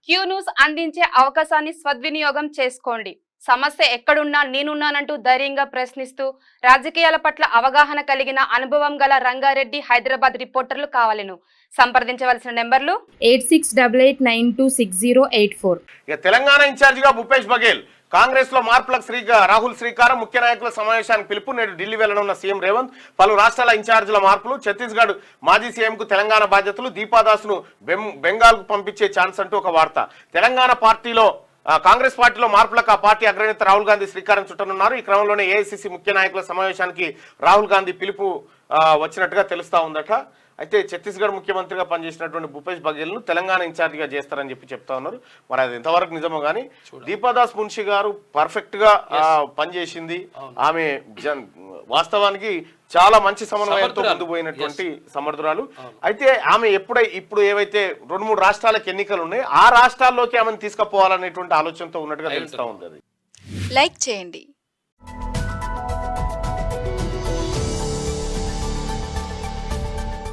Q news అందించే అవకాశాన్ని సద్వినియోగం చేసుకోండి. సమస్య ఎక్కడున్నా నేనున్నానంటూ ధైర్యంగా ప్రశ్నిస్తూ రాజకీయాల పట్ల అవగాహన కలిగిన అనుభవం గల రంగారెడ్డి హైదరాబాద్ రిపోర్టర్లు కావాలను. సంప్రదించవలసిన నెంబర్లు 8688960884. ఇక తెలంగాణ ఇన్ఛార్జిగా భూపేష్ బఘేల్, కాంగ్రెస్ లో మార్పులకు రాహుల్ శ్రీకారం, ముఖ్య నాయకుల సమావేశానికి పిలుపు. నేడు ఢిల్లీ వెళ్లనున్న సీఎం రేవంత్. పలు రాష్ట్రాల ఇన్ఛార్జీల మార్పులు. ఛత్తీస్గఢ్ మాజీ సీఎంకు తెలంగాణ బాధ్యతలు. దీపాదాస్ను బెంగాల్కు పంపించే ఛాన్స్ అంటూ ఒక వార్త. తెలంగాణ పార్టీలో కాంగ్రెస్ పార్టీలో మార్పులకు ఆ పార్టీ అగ్రనేత రాహుల్ గాంధీ శ్రీకారం చుట్టనున్నారు. ఈ క్రమంలోనే ఏఐసీసీ ముఖ్య నాయకుల సమావేశానికి రాహుల్ గాంధీ పిలుపు వచ్చినట్టుగా తెలుస్తా ఉందట. అయితే ఛత్తీస్గఢ్ ముఖ్యమంత్రిగా పనిచేసినటువంటి భూపేష్ బఘేల్ను తెలంగాణ ఇన్ఛార్జిగా చేస్తారని చెప్తా ఉన్నారు. మరి అది ఎంతవరకు నిజమో కానీ దీపాదాస్ మున్షి గారు పర్ఫెక్ట్ గా పనిచేసింది. ఆమె వాస్తవానికి చాలా మంచి సమన్వయంతో ముందు పోయినటువంటి సమర్థురాలు. అయితే ఆమె ఇప్పుడు ఏవైతే 2-3 రాష్ట్రాలకు ఎన్నికలు ఉన్నాయి, ఆ రాష్ట్రాల్లోకి ఆమెను తీసుకుపోవాలనేటువంటి ఆలోచనతో ఉన్నట్టుగా తెలుస్తా ఉంది. లైక్ చేయండి.